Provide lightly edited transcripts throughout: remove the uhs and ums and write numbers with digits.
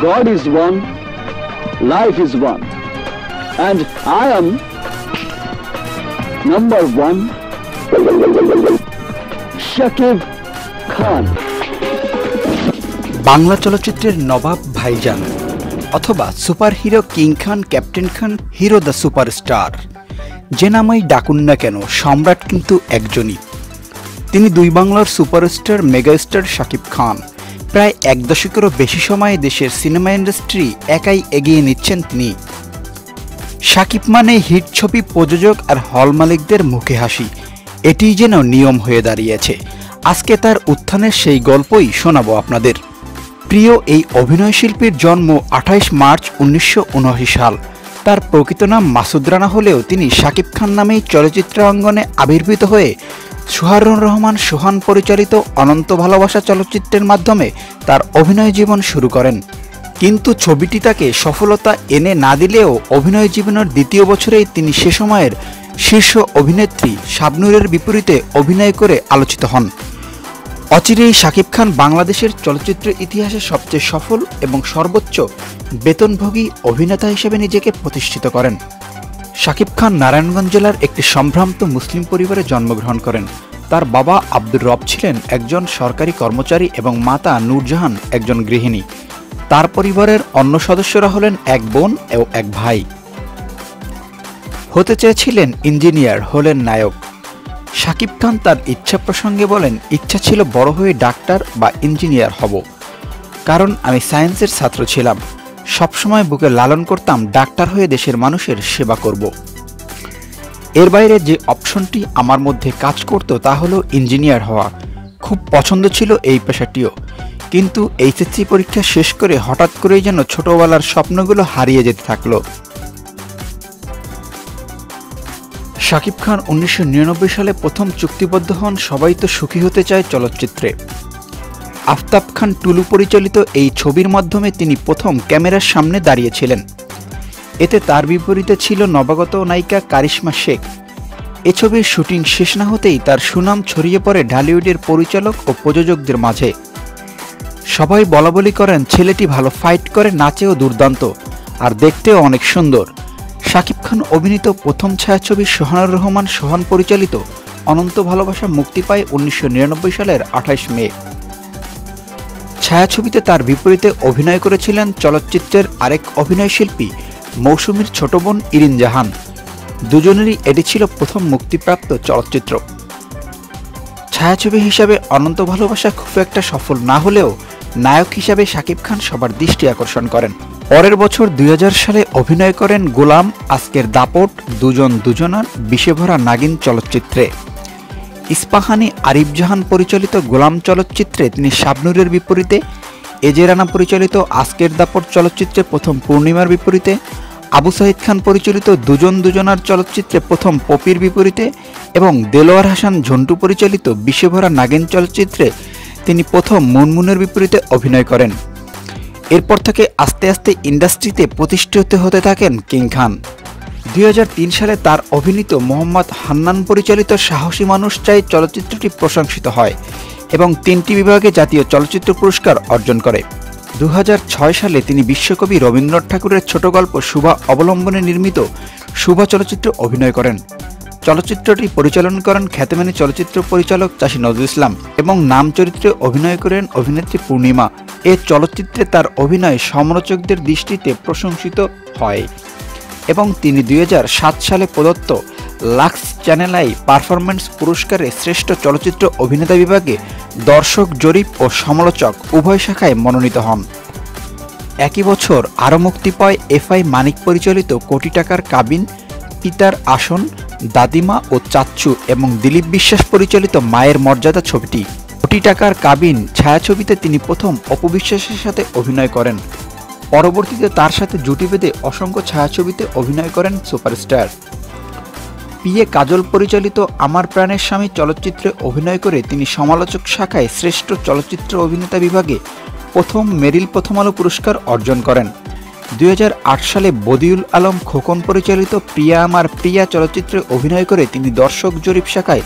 God is one, life is one, and I am number one, Shakib Khan. Bangla চলচ্চিত্রের নবাব ভাইজান অথবা super hero king Khan, captain Khan, hero the superstar, যে নামেই ডাকুন না কেন সম্রাট কিন্তু একজনই। তিনি দুই বাংলার সুপারস্টার মেগাস্টার শাকিব খান। প্রায় এক দশকেরও বেশি সময়ে দেশের সিনেমা ইন্ডাস্ট্রি একাই এগিয়ে নিচ্ছেন তিনি। শাকিব মানে হিট ছবি, প্রযোজক আর হল মালিকদের মুখে হাসি, এটিই যেন নিয়ম হয়ে দাঁড়িয়েছে। আজকে তার উত্থানের সেই গল্পই শোনাবো আপনাদের। প্রিয় এই অভিনয় শিল্পীর জন্ম 28 মার্চ 1979 সাল। তার প্রকৃত নাম মাসুদ রানা হলেও তিনি শাকিব খান নামেই চলচ্চিত্র অঙ্গনে আবির্ভূত হয়ে সোহানুর রহমান সোহান পরিচালিত অনন্ত ভালোবাসা চলচ্চিত্রের মাধ্যমে তার অভিনয় জীবন শুরু করেন। কিন্তু ছবিটি তাকে সফলতা এনে না দিলেও অভিনয় জীবনের দ্বিতীয় বছরেই তিনি সে সময়ের শীর্ষ অভিনেত্রী শাবনূরের বিপরীতে অভিনয় করে আলোচিত হন। অচিরেই শাকিব খান বাংলাদেশের চলচ্চিত্র ইতিহাসে সবচেয়ে সফল এবং সর্বোচ্চ বেতনভোগী অভিনেতা হিসেবে নিজেকে প্রতিষ্ঠিত করেন। শাকিব খান নারায়ণগঞ্জ জেলার একটি সম্ভ্রান্ত মুসলিম পরিবারে জন্মগ্রহণ করেন। তার বাবা আব্দুর রব ছিলেন একজন সরকারি কর্মচারী এবং মাতা নূরজাহান একজন গৃহিণী। তার পরিবারের অন্য সদস্যরা হলেন এক বোন ও এক ভাই। হতে চেয়েছিলেন ইঞ্জিনিয়ার, হলেন নায়ক। শাকিব খান তার ইচ্ছা প্রসঙ্গে বলেন, ইচ্ছা ছিল বড় হয়ে ডাক্তার বা ইঞ্জিনিয়ার হব, কারণ আমি সায়েন্সের ছাত্র ছিলাম। সবসময় বুকে লালন করতাম ডাক্তার হয়ে দেশের মানুষের সেবা করব। এর বাইরে যে অপশনটি আমার মধ্যে কাজ করত তা হলো ইঞ্জিনিয়ার হওয়া। খুব পছন্দ ছিল এই পেশাটিও, কিন্তু এইচএসসি পরীক্ষা শেষ করে হঠাৎ করেই যেন ছোটবেলার স্বপ্নগুলো হারিয়ে যেতে থাকলো। শাকিব খান 1999 সালে প্রথম চুক্তিবদ্ধ হন সবাই তো সুখী হতে চায় চলচ্চিত্রে। আফতাব খান টুলু পরিচালিত এই ছবির মাধ্যমে তিনি প্রথম ক্যামেরার সামনে দাঁড়িয়েছিলেন। এতে তার বিপরীতে ছিল নবাগত নায়িকা কারিশমা শেখ। এ ছবির শুটিং শেষ না হতেই তার সুনাম ছড়িয়ে পড়ে ঢালিউডের পরিচালক ও প্রযোজকদের মাঝে। সবাই বলাবলি করেন ছেলেটি ভালো ফাইট করে, নাচেও দুর্দান্ত, আর দেখতেও অনেক সুন্দর। শাকিব খান অভিনীত প্রথম ছায়াছবি সোহানুর রহমান সোহান পরিচালিত অনন্ত ভালোবাসা মুক্তি পায় 1999 সালের 28 মে। ছায়াছবিতে তার বিপরীতে অভিনয় করেছিলেন চলচ্চিত্রের আরেক অভিনয় শিল্পী মৌসুমীর ছোট বোন ইরিন জাহান। দুজনেরই এটি ছিল প্রথম মুক্তিপ্রাপ্ত চলচ্চিত্র। ছায়াছবি হিসাবে অনন্ত ভালোবাসা খুব একটা সফল না হলেও নায়ক হিসাবে শাকিব খান সবার দৃষ্টি আকর্ষণ করেন। পরের বছর 2000 সালে অভিনয় করেন গোলাম, আজকের দাপট, দুজন দুজনার, বিষে ভরা নাগিন চলচ্চিত্রে। ইস্পাহানি আরিফ জাহান পরিচালিত গোলাম চলচ্চিত্রে তিনি শাবনূরের বিপরীতে, এজে রানা পরিচালিত আজকের দাপট চলচ্চিত্রে প্রথম পূর্ণিমার বিপরীতে, আবু সাইদ খান পরিচালিত দুজন দুজনার চলচ্চিত্রে প্রথম পপির বিপরীতে এবং দেলোয়ার হাসান ঝন্টু পরিচালিত বিষে ভরা নাগিন চলচ্চিত্রে তিনি প্রথম মুনমুনের বিপরীতে অভিনয় করেন। এরপর থেকে আস্তে আস্তে ইন্ডাস্ট্রিতে প্রতিষ্ঠিত হতে থাকেন কিং খান। 2003 সালে তার অভিনীত মোহাম্মদ হান্নান পরিচালিত সাহসী মানুষ চাই চলচ্চিত্রটি প্রশংসিত হয় এবং 3টি বিভাগে জাতীয় চলচ্চিত্র পুরস্কার অর্জন করে। 2006 সালে তিনি বিশ্বকবি রবীন্দ্রনাথ ঠাকুরের ছোট গল্প শুভা অবলম্বনে নির্মিত শুভা চলচ্চিত্রে অভিনয় করেন। চলচ্চিত্রটি পরিচালনা করেন খ্যাতনামী চলচ্চিত্র পরিচালক চাষী নজরুল ইসলাম এবং নাম চরিত্রে অভিনয় করেন অভিনেত্রী পূর্ণিমা। এ চলচ্চিত্রে তার অভিনয় সমালোচকদের দৃষ্টিতে প্রশংসিত হয় এবং তিনি 2007 সালে প্রদত্ত লাক্স চ্যানেল আই পারফরম্যান্স পুরস্কারে শ্রেষ্ঠ চলচ্চিত্র অভিনেতা বিভাগে দর্শক জরিপ ও সমালোচক উভয় শাখায় মনোনীত হন। একই বছর আরও মুক্তি পায় এফআই মানিক পরিচালিত কোটি টাকার কাবিন, পিতার আসন, দাদিমা ও চাচ্চু এবং দিলীপ বিশ্বাস পরিচালিত মায়ের মর্যাদা ছবিটি। কোটি টাকার কাবিন ছায়াছবিতে তিনি প্রথম অপু বিশ্বাসের সাথে অভিনয় করেন। পরবর্তীতে তার সাথে জুটি বেঁধে অসংখ্য ছায়াছবিতে অভিনয় করেন সুপারস্টার। পিএ কাজল পরিচালিত আমার প্রাণের স্বামী চলচ্চিত্রে অভিনয় করে তিনি সমালোচক শাখায় শ্রেষ্ঠ চলচ্চিত্র অভিনেতা বিভাগে প্রথম মেরিল প্রথম আলো পুরস্কার অর্জন করেন। 2008 সালে বদিউল আলম খোকন পরিচালিত প্রিয়া আমার প্রিয়া চলচ্চিত্রে অভিনয় করে তিনি দর্শক জরিপ শাখায়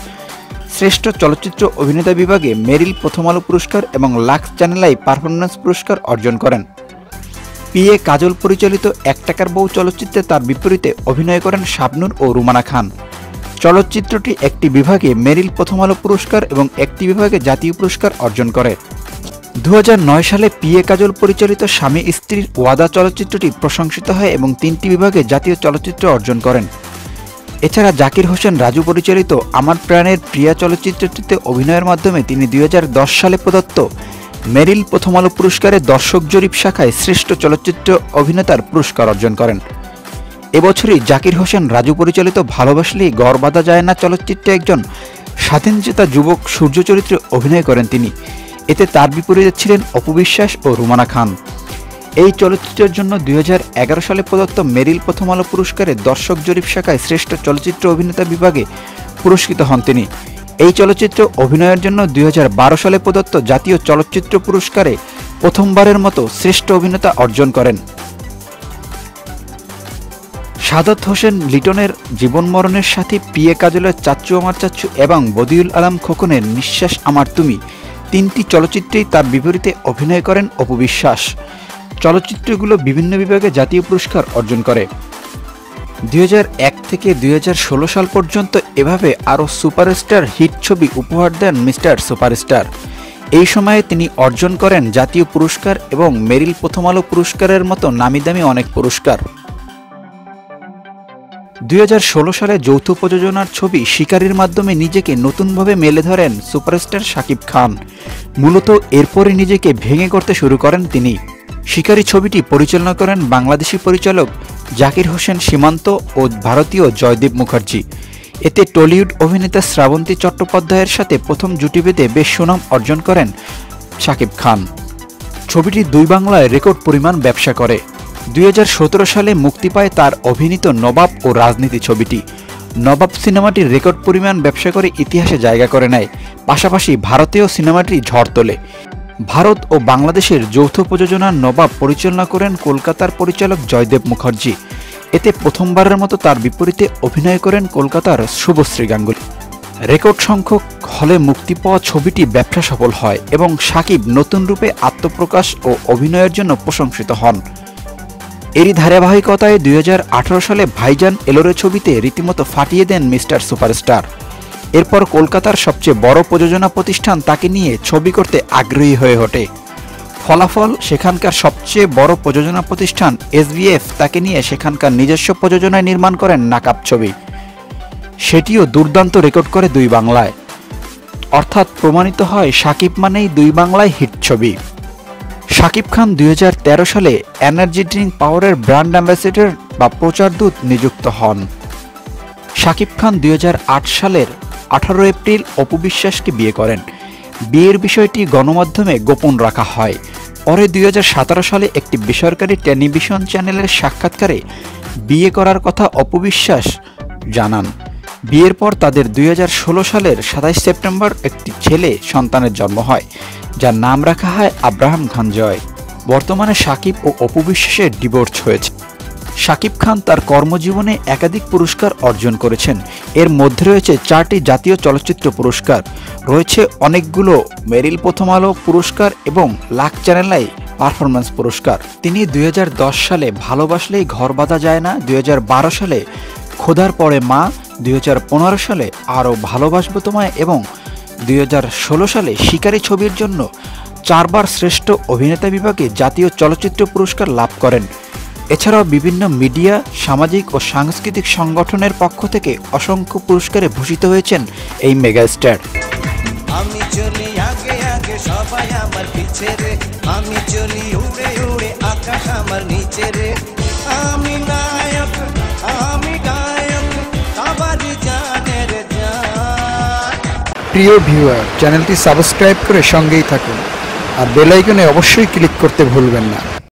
শ্রেষ্ঠ চলচ্চিত্র অভিনেতা বিভাগে মেরিল প্রথম আলো পুরস্কার এবং লাক্স চ্যানেল আই পারফরম্যান্স পুরস্কার অর্জন করেন। পিএ কাজল পরিচালিত এক টাকার বউ চলচ্চিত্রে তার বিপরীতে অভিনয় করেন শাবনূর ও রুমানা খান। চলচ্চিত্রটি একটি বিভাগে মেরিল প্রথম আলো পুরস্কার এবং একটি বিভাগে জাতীয় পুরস্কার অর্জন করে। 2009 সালে পিএ কাজল পরিচালিত স্বামী স্ত্রীর ওয়াদা চলচ্চিত্রটি প্রশংসিত হয় এবং 3টি বিভাগে জাতীয় চলচ্চিত্র অর্জন করেন। এছাড়া জাকির হোসেন রাজু পরিচালিত আমার প্রাণের প্রিয়া চলচ্চিত্রটিতে অভিনয়ের মাধ্যমে তিনি 2010 সালে প্রদত্ত মেরিল প্রথম আলো পুরস্কারে দর্শক জরিপ শাখায় শ্রেষ্ঠ চলচ্চিত্র অভিনেতার পুরস্কার অর্জন করেন। এবছরই জাকির হোসেন রাজু পরিচালিত ভালোবাসলেই ঘর বাঁধা যায় না চলচ্চিত্রে একজন স্বাধীনচেতা যুবক সূর্য চরিত্রে অভিনয় করেন তিনি। এতে তার বিপরীতে ছিলেন অপু বিশ্বাস ও রুমানা খান। এই চলচ্চিত্রের জন্য 2011 সালে প্রদত্ত মেরিল প্রথম আলো পুরস্কারে দর্শক জরিপ শাখায় শ্রেষ্ঠ চলচ্চিত্র অভিনেতা বিভাগে পুরস্কৃত হন তিনি। এই চলচ্চিত্র অভিনয়ের জন্য 2012 সালে প্রদত্ত জাতীয় চলচ্চিত্র পুরস্কারে প্রথমবারের মতো শ্রেষ্ঠ অভিনেতা অর্জন করেন। সাদাত হোসেন লিটনের জীবন মরণের সাথী, পিএ কাজলের চাচ্চু আমার চাচ্চু এবং বদিউল আলম খোকনের নিঃশ্বাস আমার তুমি, 3টি চলচ্চিত্রেই তার বিপরীতে অভিনয় করেন অপু বিশ্বাস। চলচ্চিত্রগুলো বিভিন্ন বিভাগে জাতীয় পুরস্কার অর্জন করে। 2001 থেকে 2016 সাল পর্যন্ত এভাবে আরও সুপারস্টার হিট ছবি উপহার দেন মিস্টার সুপারস্টার। এই সময়ে তিনি অর্জন করেন জাতীয় পুরস্কার এবং মেরিল প্রথম আলো পুরস্কারের মতো নামিদামি অনেক পুরস্কার। 2016 সালে যৌথ প্রযোজনার ছবি শিকারীর মাধ্যমে নিজেকে নতুনভাবে মেলে ধরেন সুপারস্টার শাকিব খান। মূলত এরপরই নিজেকে ভেঙে করতে শুরু করেন তিনি। শিকারী ছবিটি পরিচালনা করেন বাংলাদেশি পরিচালক জাকির হোসেন সীমান্ত ও ভারতীয় জয়দীপ মুখার্জি। এতে টলিউড অভিনেতা শ্রাবন্তী চট্টোপাধ্যায়ের সাথে প্রথম জুটি বেঁধে বেশ সুনাম অর্জন করেন শাকিব খান। ছবিটি 2 বাংলায় রেকর্ড পরিমাণ ব্যবসা করে। 2017 সালে মুক্তি পায় তার অভিনীত নবাব ও রাজনীতি ছবিটি। নবাব সিনেমাটির রেকর্ড পরিমাণ ব্যবসা করে ইতিহাসে জায়গা করে নেয়। পাশাপাশি ভারতীয় সিনেমাটি ঝড় তোলে। ভারত ও বাংলাদেশের যৌথ প্রযোজনার নবাব পরিচালনা করেন কলকাতার পরিচালক জয়দেব মুখার্জি। এতে প্রথমবারের মতো তার বিপরীতে অভিনয় করেন কলকাতার শুভশ্রী গাঙ্গুলি। রেকর্ড সংখ্যক হলে মুক্তি পাওয়া ছবিটি ব্যবসা সফল হয় এবং শাকিব নতুন রূপে আত্মপ্রকাশ ও অভিনয়ের জন্য প্রশংসিত হন। এরই ধারাবাহিকতায় 2018 সালে ভাইজান এলোরে ছবিতে রীতিমতো ফাটিয়ে দেন মিস্টার সুপারস্টার। এরপর কলকাতার সবচেয়ে বড় প্রযোজনা প্রতিষ্ঠান তাকে নিয়ে ছবি করতে আগ্রহী হয়ে ওঠে। ফলাফল, সেখানকার সবচেয়ে বড় প্রযোজনা প্রতিষ্ঠান SBF তাকে নিয়ে সেখানকার নিজস্ব প্রযোজনায় নির্মাণ করেন নাকাব ছবি। সেটিও দুর্দান্ত রেকর্ড করে 2 বাংলায়। অর্থাৎ প্রমাণিত হয় শাকিব মানেই 2 বাংলায় হিট ছবি। শাকিব খান 2013 সালে এনার্জি ড্রিঙ্ক পাওয়ারের ব্র্যান্ড অ্যাম্বাসেডর বা প্রচারদূত নিযুক্ত হন। শাকিব খান 2008 সালের 18 এপ্রিল অপু বিশ্বাসকে বিয়ে করেন। বিয়ের বিষয়টি গণমাধ্যমে গোপন রাখা হয়। পরে 2017 সালে একটি বেসরকারি টেলিভিশন চ্যানেলের সাক্ষাৎকারে বিয়ে করার কথা অপু বিশ্বাস জানান। বিয়ের পর তাদের 2016 সালের 27 সেপ্টেম্বর একটি ছেলে সন্তানের জন্ম হয়, যার নাম রাখা হয় আব্রাহাম খান জয়। বর্তমানে শাকিব ও অপু বিশ্বাসের ডিভোর্স হয়েছে। শাকিব খান তার কর্মজীবনে একাধিক পুরস্কার অর্জন করেছেন। এর মধ্যে রয়েছে 4টি জাতীয় চলচ্চিত্র পুরস্কার, রয়েছে অনেকগুলো মেরিল প্রথম আলো পুরস্কার এবং লাখ চ্যানেল আই পারফরম্যান্স পুরস্কার। তিনি 2010 সালে ভালোবাসলেই ঘর বাঁধা যায় না, 2012 সালে খোদার পরে মা, 2015 সালে আরও ভালোবাসবো তোমায় এবং 2016 সালে শিকারী ছবির জন্য 4 বার শ্রেষ্ঠ অভিনেতা বিভাগে জাতীয় চলচ্চিত্র পুরস্কার লাভ করেন। এছাড়াও বিভিন্ন মিডিয়া, সামাজিক ও সাংস্কৃতিক সংগঠনের পক্ষ থেকে অসংখ্য পুরস্কারে ভূষিত হয়েছেন এই মেগাস্টার। আমি চলি আগে আগে সবাই আমার পিছে রে, আমি চলি উড়ে উড়ে আকাশ আমার নিচে রে, আমি নায়ক আমি গায়ক সবারই জানের জান। প্রিয় ভিউয়ার, চ্যানেলটি সাবস্ক্রাইব করে সঙ্গেই থাকুন আর বেল আইকনে অবশ্যই ক্লিক করতে ভুলবেন না।